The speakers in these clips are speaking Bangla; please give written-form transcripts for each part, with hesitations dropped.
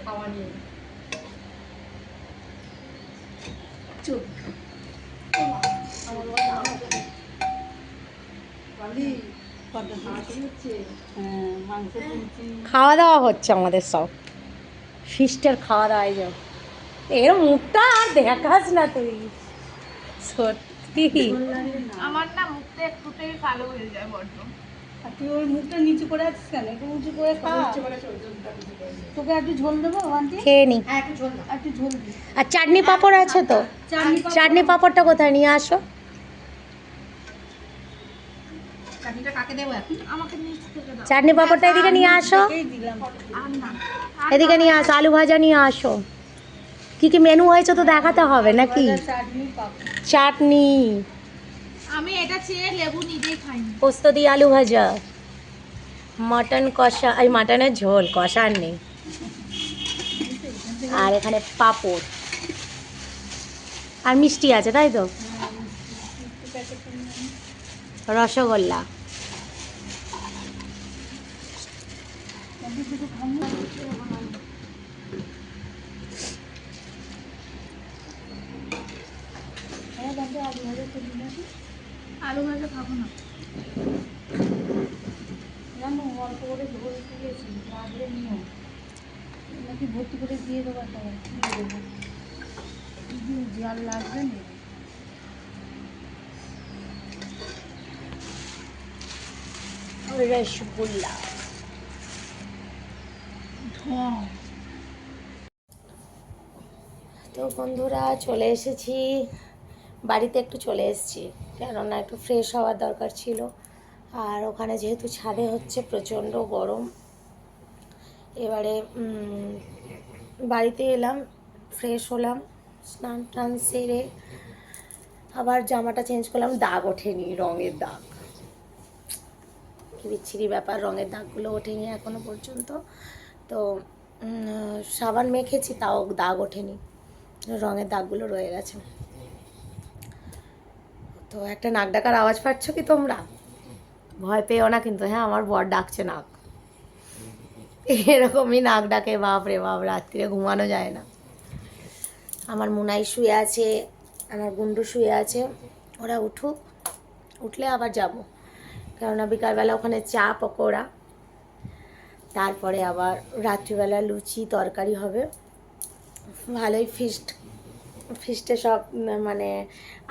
খাওয়া নিয়ে খাওয়া দাওয়া হচ্ছে আমাদের সব ফিস্টের খাওয়া দাওয়া আয়োজন। এর মুখটা আর দেখাস না তুই, সত্যি আমার না মুখটা একটুতেই কালো হয়ে যায় বড্ড। আর তুই ওর মুখটা নিচু করে আছিস কেন? একটু উঁচু করে খা। তোকে একটু ঝোল দেবো আন্টি? খেয়ে নি, একটু ঝোল দিই। আর চাটনি পাঁপড় আছে তো? চাটনি পাঁপড়টা কোথায় নিয়ে আসো? চাটনিটা কাকে দেবো এখন? আমাকে নিচ থেকে দাও। চাটনি পাঁপড়টা এদিকে নিয়ে আসো, আর না, এদিকে নিয়ে আসো। আলু ভাজা নিয়ে আসো। কি কি মেনু হয়েছে তো দেখাতে হবে নাকি? চাটনি, আমি এটা চেয়ে লেবু নিজেই খাইনি। পোস্ত দিয়ে আলু ভাজা, মটন কষা, এই মাটনের ঝোল, কষা আর নেই। আর এখানে পাঁপড় আর মিষ্টি আছে, তাই তো? রসগোল্লা। আলু ভাজা খাবো না। অল্প করে ঝোল দিয়েছি, রাখলে নিও নাকি ভর্তি করে দিয়ে দেবো। জল লাগবে না। রসগোল্লা তো বন্ধুরা চলে এসেছি বাড়িতে, একটু চলে এসেছি কেননা একটু ফ্রেশ হওয়ার দরকার ছিল। আর ওখানে যেহেতু ছাদে হচ্ছে প্রচণ্ড গরম, এবারে বাড়িতে এলাম, ফ্রেশ হলাম, স্নান টান সেরে আবার জামাটা চেঞ্জ করলাম। দাগ ওঠেনি, রঙের দাগ, কি বিচ্ছিরি ব্যাপার, রঙের দাগগুলো ওঠেনি এখনো পর্যন্ত। তো সাবান মেখেছি তাও দাগ ওঠেনি, রঙের দাগগুলো রয়ে গেছে। তো একটা নাক ডাকার আওয়াজ পাচ্ছ কি তোমরা? ভয় পেও না কিন্তু, হ্যাঁ আমার বর ডাকছে নাক, এরকমই নাক ডাকে, বাপ রে বাপ, রাত্রিরে ঘুমানো যায় না। আমার মুনাই শুয়ে আছে, আমার গুন্ডু শুয়ে আছে, ওরা উঠুক, উঠলে আবার যাব, কেননা বিকালবেলা ওখানে চা পকোড়া, তারপরে আবার রাত্রিবেলা লুচি তরকারি হবে। ভালোই ফিস্টে সব মানে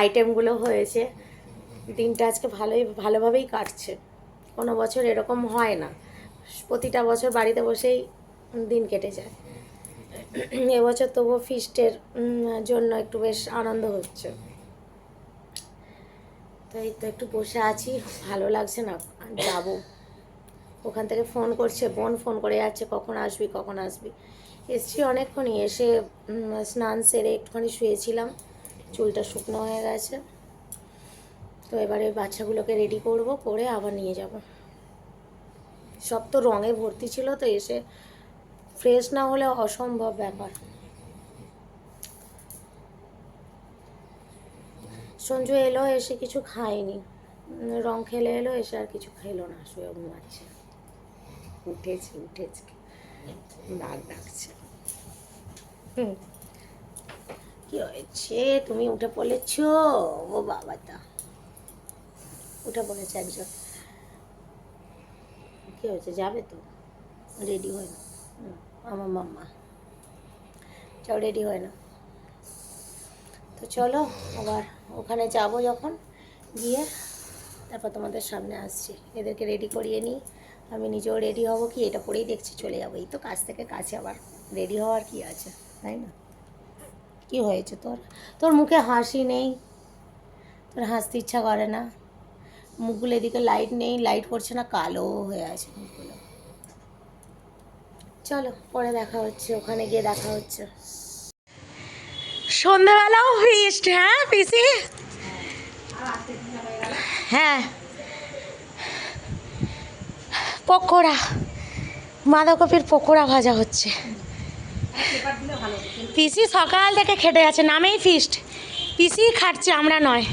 আইটেমগুলো হয়েছে। দিনটা আজকে ভালোভাবেই কাটছে। কোনো বছর এরকম হয় না, প্রতিটা বছর বাড়িতে বসেই দিন কেটে যায়। এবছর তবুও ফিস্টের জন্য একটু বেশ আনন্দ হচ্ছে। তো এই তো একটু বসে আছি, ভালো লাগছে না, যাবো। ওখান থেকে ফোন করছে, বোন ফোন করে যাচ্ছে কখন আসবি কখন আসবি। এসছি অনেকক্ষণই, এসে স্নান সেরে একটুখানি শুয়েছিলাম, চুলটা শুকনো হয়ে গেছে। তো এবারে বাচ্চাগুলোকে রেডি করব, করে আবার নিয়ে যাব। সব তো রঙে ভর্তি ছিল, তো এসে ফ্রেশ না হলে অসম্ভব ব্যাপার। সঞ্জু এলো, এসে কিছু খায়নি, রং খেলে এলো, এসে আর কিছু খেলো না, শুয়ে ঘুমাচ্ছে। উঠেছে নাক ডাকছে। কি হয়েছে, তুমি উঠে পড়েছ? ও বাবাটা উঠে পড়েছে একজন। কি হয়েছে, যাবে তো? রেডি হয় না আমার মাম্মা, চাও রেডি হয় না। তো চলো আবার ওখানে যাব, যখন গিয়ে তারপর তোমাদের সামনে আসছি। এদেরকে রেডি করিয়ে নিই, আমি নিজেও রেডি হব। কি এটা পরেই দেখছি চলে যাবো, এই তো কাছ থেকে কাছে, আবার রেডি হওয়ার কি আছে, তাই না? কি হয়েছে তোর? তোর মুখে হাসি নেই, তোর হাসতে ইচ্ছা করে না, মুখগুলো এদিকে লাইট নেই, লাইট পড়ছে না, কালো হয়ে আছে মুখগুলো। চলো পরে দেখা হচ্ছে, ওখানে গিয়ে দেখা হচ্ছে। সন্ধ্যাবেলাও ফিস্ট, হ্যাঁ পিসি? হ্যাঁ, পকোড়া, বাঁধাকপির পকোড়া ভাজা হচ্ছে। পিসি সকাল থেকে খেটে আছে, নামেই ফিস্ট, পিসি খাটছে, আমরা নয়,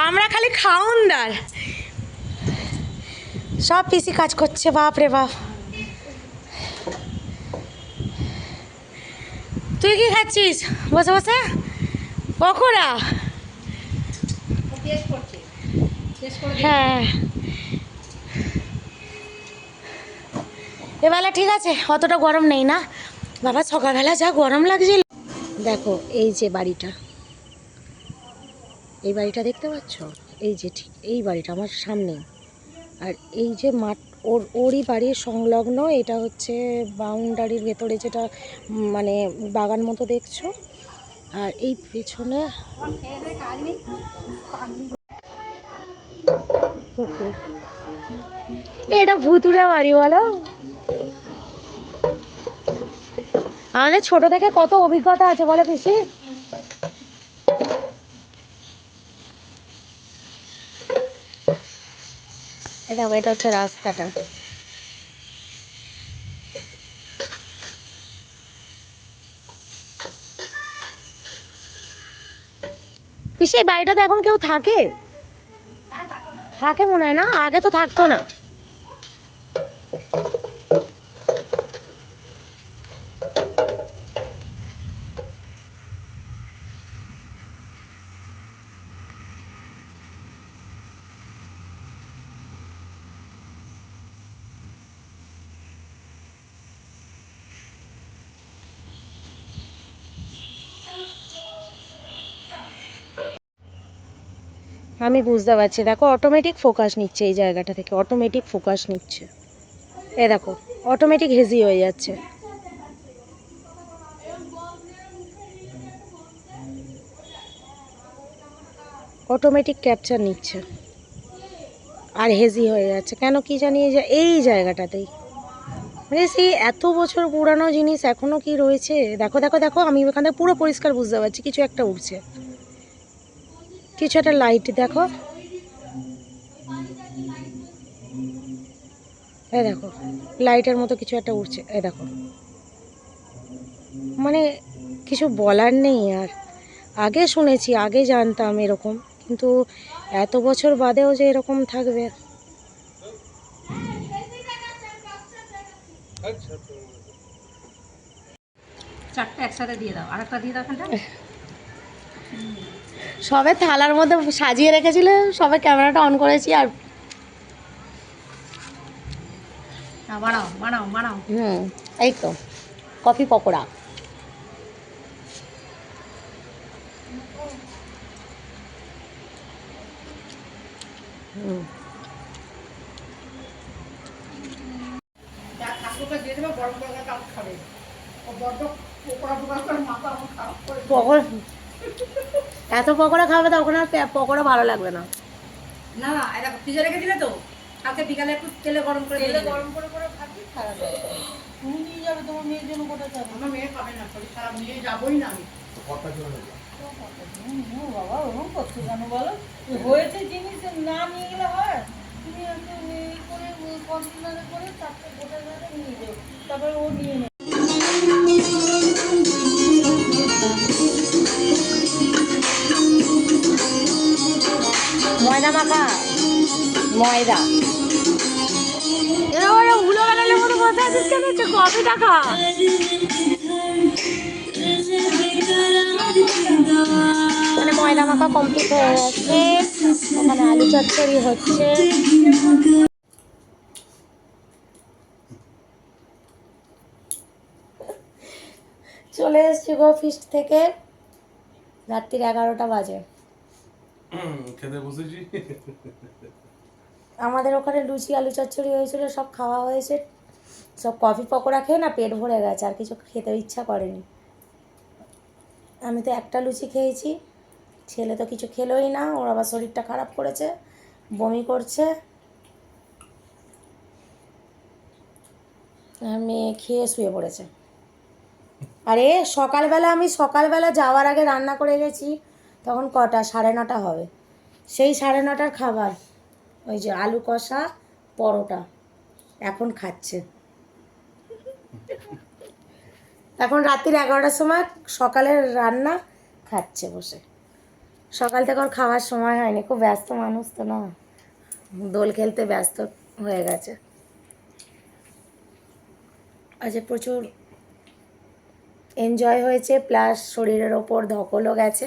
আমরা খালি খাউনদার। সব পিসি কাজ করছে, বাপ রে বাপ। তুই কি খাচ্ছিস বসে বসে? পকোড়া? হ্যাঁ, এবেলা ঠিক আছে, অতটা গরম নেই না বাবা। সকালবেলা যা গরম লাগছিল। দেখো এই যে বাড়িটা, এই বাড়িটা দেখতে পাচ্ছ? এই যে ঠিক এই বাড়িটা আমার সামনে। আর এই যে মাঠ, ওরই বাড়ির সংলগ্ন, এটা হচ্ছে বাউন্ডারির ভেতরে যেটা মানে বাগান মতো দেখছো। আর এই পেছনে এটা ভুতুড়ে বাড়ি বলো। আমাদের ছোট থেকে কত অভিজ্ঞতা আছে বলো পিসি। এটা হচ্ছে রাস্তাটা। পিসি এই বাড়িটাতে এখন কেউ থাকে? থাকে মনে হয় না, আগে তো থাকতো না। আমি বুঝতে পারছি, দেখো অটোমেটিক ফোকাস নিচ্ছে এই জায়গাটা থেকে, অটোমেটিক ফোকাস নিচ্ছে। এ দেখো অটোমেটিক হেজি হয়ে যাচ্ছে। অটোমেটিক ক্যাপচার নিচ্ছে আর হেজি হয়ে যাচ্ছে। কেন কি জানি এই জায়গাটাতেই মানে সেই এত বছর পুরানো জিনিস এখনো কি রয়েছে। দেখো দেখো দেখো, আমি এখান থেকে পুরো পরিষ্কার বুঝতে পারছি কিছু একটা উঠছে, কিছু একটা লাইট দেখো। এ দেখো লাইটের মতো কিছু একটা উঠছে, এ দেখো। মানে কিছু বলার নেই আর। আগে শুনেছি, আগে জানতাম এরকম, কিন্তু এত বছর বাদেও যে এরকম থাকবে। চারটে একসাথে দিয়ে দাও, আর একটা দিয়ে দাও এখানটা। সবে থালার মধ্যে সাজিয়ে রেখেছিল, সবে ক্যামেরাটা অন করেছি আর বানাও বানাও বানাও। এই তো কফি পকোড়া। ঠাকুরকে দিয়ে দেবে, গরম করে কাপ খাবে। ও বড্ড পোকড়া পোকড়া করে মাথা আমার খারাপ করে। পকোড়া এত পকোড়া খাবে তখন আর পকোড়া ভালো লাগবে না। না না, এটা ফ্রিজে রেখে দিলে তো, কালকে বিকালে একটু তেলে গরম করে তেলে দিয়ে দেবে। গরম করে করে খাবি, খারাপ হবে। তুমি নিয়ে যাবে, তোমার মেয়ের জন্য কোথায় যাবে? আমার মেয়ে খাবে না, শরীর খারাপ নিয়ে যাবোই না আমি। বাবা ওরকম করছো কেন বলো? হয়েছে জিনিস না নিয়ে গেলে হয়? তুমি একটু এই করে কন্টেনারে করে চারটে গোটা জায়গায় নিয়ে যাও, তারপরে ও নিয়ে নেবে। ময়দা মাখা, ময়দা। এরকম উলো বানালে মতো বসে আছিস কেন? একটু কফিটা খা। মানে ময়দা মাখা কমপ্লিট হয়ে গেছে, ওখানে আলু চচ্চড়ি হচ্ছে। চলে এসছি গো ফিস্ট থেকে, রাত্রির 11টা বাজে। খেতে বসেছি। আমাদের ওখানে লুচি আলু চচ্চড়ি হয়েছিল, সব খাওয়া হয়েছে। সব কফি পকোড়া খেয়ে না পেট ভরে গেছে, আর কিছু খেতে ইচ্ছা করেনি। আমি তো একটা লুচি খেয়েছি, ছেলে তো কিছু খেলোই না, ওর আবার শরীরটা খারাপ করেছে, বমি করছে। আর মেয়ে খেয়ে শুয়ে পড়েছে। আরে সকালবেলা যাওয়ার আগে রান্না করে গেছি, তখন কটা 9:30 হবে। সেই 9:30টার খাবার ওই যে আলু কষা পরোটা এখন খাচ্ছে। এখন রাত্রির 11টার সময় সকালের রান্না খাচ্ছে বসে। সকাল থেকে ওর খাওয়ার সময় হয়নি, খুব ব্যস্ত মানুষ তো না, দোল খেলতে ব্যস্ত হয়ে গেছে। আজ প্রচুর এনজয় হয়েছে, প্লাস শরীরের ওপর ধকলও গেছে।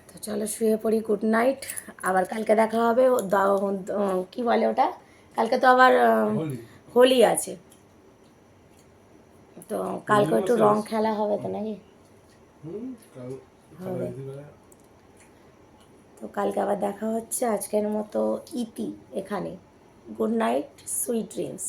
তো চলো শুয়ে পড়ি, গুড নাইট। আবার কালকে দেখা হবে। কি বলে ওটা, কালকে তো আবার হোলি। হোলি আছে, তো কালকে হোলি একটু বসে রং আছে। খেলা হবে তো নাকি? কাল হবে। দিতে পারে। তো কালকে আবার দেখা হচ্ছে। আজকের মতো ইতি এখানে। Good night, sweet dreams.